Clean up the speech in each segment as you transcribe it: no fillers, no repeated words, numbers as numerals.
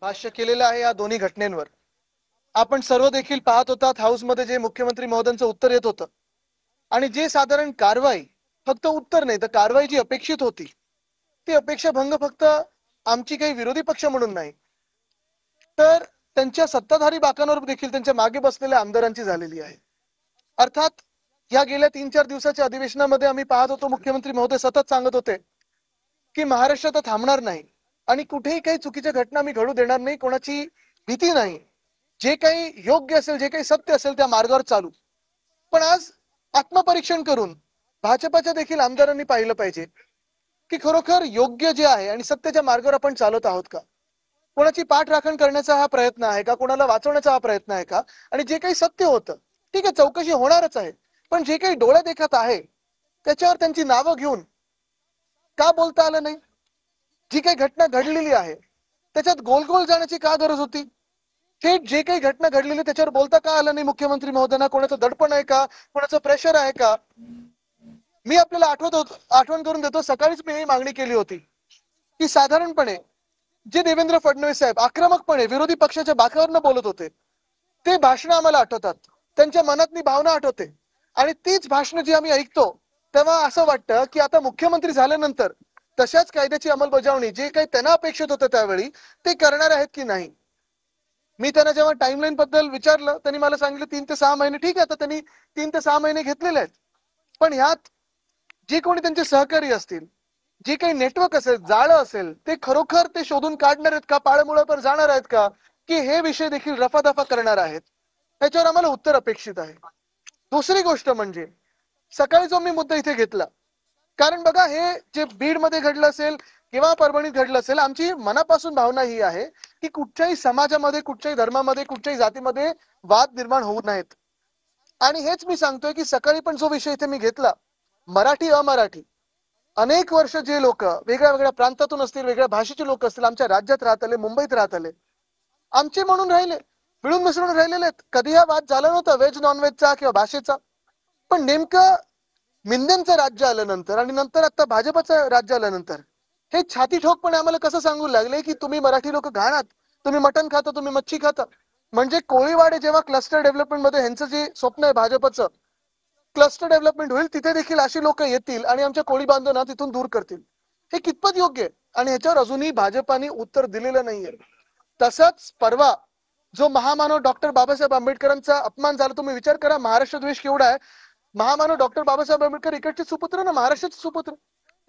भाष्य केलेलं आहे या दोन्ही घटनेंवर. आपण सर्व देखील पाहत होतात हाऊस मध्ये जे मुख्यमंत्री महोदयांचं उत्तर येत होतं आणि जे साधारण कारवाई, फक्त उत्तर नाही तर कारवाई जी अपेक्षित होती ती अपेक्षा भंग फक्त आमची काही विरोधी पक्ष म्हणून नाही तर त्यांच्या सत्ताधारी बाकांवर देखील त्यांच्या मागे बसलेल्या आमदारांची झालेली आहे. अर्थात या गेल्या 3-4 दिवसाच्या अधिवेशनामध्ये आम्ही पाहत होतो मुख्यमंत्री महोदय सतत सांगत होते की महाराष्ट्र तर थांबणार नाही आणि कुठेही काही चुकीच्या घटना आम्ही घडू देणार नाही, कोणाची भीती नाही, जे काही योग्य असेल, जे काही सत्य असेल त्या मार्गावर चालू. पण आज आत्मपरीक्षण करून भाजपच्या देखील आमदारांनी पाहिलं पाहिजे की खरोखर योग्य जे आहे आणि सत्याच्या मार्गावर आपण चालत आहोत का, कोणाची पाठराखण करण्याचा हा प्रयत्न आहे का, कोणाला वाचवण्याचा हा प्रयत्न आहे का. आणि जे काही सत्य होतं ठीक आहे, चौकशी होणारच आहे, पण जे काही डोळे देखत आहे त्याच्यावर त्यांची नावं घेऊन का बोलता आलं नाही. जी काही घटना घडलेली आहे त्याच्यात गोल गोल जाण्याची का गरज होती. थेट जे काही घटना घडलेली त्याच्यावर बोलता का आलं नाही मुख्यमंत्री महोदयांना. कोणाचं दडपण आहे का, कोणाचं प्रेशर आहे का. मी आपल्याला आठवण करून देतो, सकाळीच मी ही मागणी केली होती की साधारणपणे जे देवेंद्र फडणवीस साहेब आक्रमकपणे विरोधी पक्षाच्या बाकावरनं बोलत होते ते भाषण आम्हाला आठवतात, त्यांच्या मनातली भावना आठवते आणि तीच भाषणं जी आम्ही ऐकतो तेव्हा असं वाटतं की आता मुख्यमंत्री झाल्यानंतर तशाच कायद्याची अंमलबजावणी जे काही त्यांना अपेक्षित होतं त्यावेळी ते करणार आहेत की नाही. मी त्यांना जेव्हा टाइमलाईन बद्दल विचारलं त्यांनी मला सांगितलं 3 ते 6 महिने. ठीक आहे, आता त्यांनी 3 ते 6 महिने घेतलेले आहेत, पण ह्यात जे कोणी त्यांचे सहकारी असतील, जे काही नेटवर्क असेल, जाळं असेल, ते खरोखर ते शोधून काढणार आहेत का, पाळमुळावर जाणार आहेत का, की हे विषय देखील रफादफा करणार आहेत, त्याच्यावर आम्हाला उत्तर अपेक्षित आहे. दुसरी गोष्ट म्हणजे सकाळी जो मी मुद्दा इथे घेतला, कारण बघा हे जे बीड मध्ये घडलं असेल किंवा परभणीत घडलं असेल, आमची मनापासून भावना ही आहे की कुठच्याही समाजामध्ये, कुठच्याही धर्मामध्ये, कुठच्याही जातीमध्ये वाद निर्माण होऊ नयेत. आणि हेच मी सांगतोय की सकाळी पण जो विषय इथे मी घेतला, मराठी अमराठी, अनेक वर्ष जे लोक वेगळ्या वेगळ्या प्रांतातून असतील, वेगळ्या भाषेचे लोक असतील, आमच्या राज्यात राहत आले, मुंबईत राहत आले, आमचे म्हणून राहिले, मिळून मिसळून राहिलेले आहेत. कधी हा वाद झाला नव्हता व्हेज नॉनव्हेजचा किंवा भाषेचा, पण नेमकं मिंदेंचं राज्य आल्यानंतर आणि नंतर आता भाजपचं राज्य आल्यानंतर हे छाती ठोकपणे आम्हाला कसं सांगू लागले की तुम्ही मराठी लोक घाण आहात, तुम्ही मटण खाता, तुम्ही मच्छी खाता. म्हणजे कोळीवाडे जेव्हा क्लस्टर डेव्हलपमेंट मध्ये ह्यांचं जे स्वप्न आहे भाजपचं, क्लस्टर डेव्हलपमेंट होईल तिथे देखील अशी लोक येतील आणि आमच्या कोळी बांधवांना तिथून दूर करतील. हे कितपत योग्य आहे आणि ह्याच्यावर अजूनही भाजपाने उत्तर दिलेलं नाहीये. तसंच परवा जो महामानव डॉक्टर बाबासाहेब आंबेडकरांचा अपमान झाला, तुम्ही विचार करा महाराष्ट्र द्वेष केवढा आहे. महामानव डॉक्टर बाबासाहेब आंबेडकर इकडचे सुपुत्र ना, महाराष्ट्राचे सुपुत्र,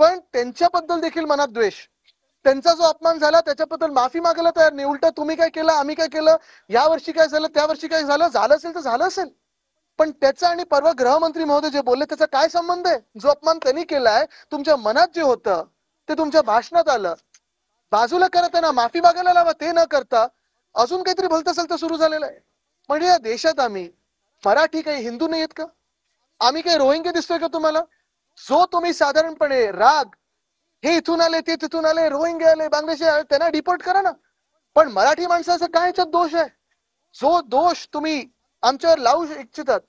पण त्यांच्याबद्दल देखील मनात द्वेष. त्यांचा जो अपमान झाला त्याच्याबद्दल माफी मागायला तयार नाही, उलट तुम्ही काय केलं, आम्ही काय केलं, या वर्षी काय झालं, त्या वर्षी काय झालं, झालं असेल तर झालं असेल, पण त्याचा आणि परवा गृहमंत्री महोदय जे बोलले त्याचा काय संबंध आहे. जो अपमान त्यांनी केलाय, तुमच्या मनात जे होतं ते तुमच्या भाषणात आलं, बाजूला करा, त्यांना माफी मागायला लावा, ते न करता अजून काहीतरी भलतं असेल तर सुरू झालेलं आहे. म्हणजे या देशात आम्ही मराठी काही हिंदू नाही आहेत का, आम्ही काही रोहिंगे दिसतोय का तुम्हाला. जो तुम्ही साधारणपणे राग, हे इथून आले, ते तिथून आले, रोहिंगे आले, बांगलादेशी आले, त्यांना डिपोर्ट करा ना, पण मराठी माणसाचा काय याच्यात दोष आहे. जो दोष तुम्ही आमच्यावर लावू इच्छितात,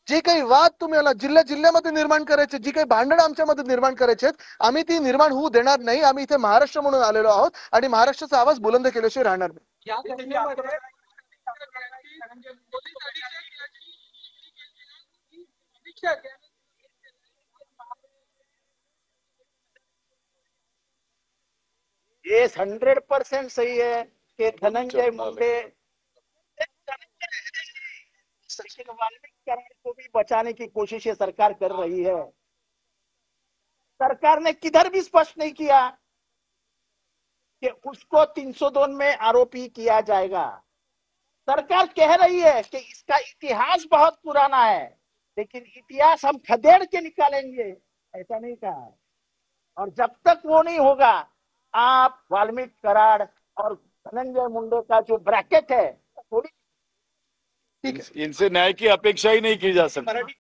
जे काही वाद तुम्ही जिल्ह्या जिल्ह्यामध्ये निर्माण करायचे, जी काही भांडणं आमच्यामध्ये निर्माण करायचे, आम्ही ती निर्माण होऊ देणार नाही. आम्ही इथे महाराष्ट्र म्हणून आलेलो आहोत आणि महाराष्ट्राचा आवाज बुलंद केल्याशिवाय राहणार नाही. ये 100% सही है कि धनंजय मुंडे, लेकिन वाल्मीकि करार को भी बचाने की कोशिश ये सरकार कर रही है. सरकार ने किधर भी स्पष्ट नहीं किया कि उसको 302 में आरोपी किया जाएगा. सरकार कह रही है कि इसका इतिहास बहुत पुराना है, लेकिन इतिहास हम खदेड़ के निकालेंगे, ऐसा नहीं कहा है. और जब तक वो नहीं होगा, आप वाल्मीकि करार और धनंजय मुंडे का जो ब्रैकेट है थोड़ी, इनसे न्याय की अपेक्षा ही नहीं की जा सकती.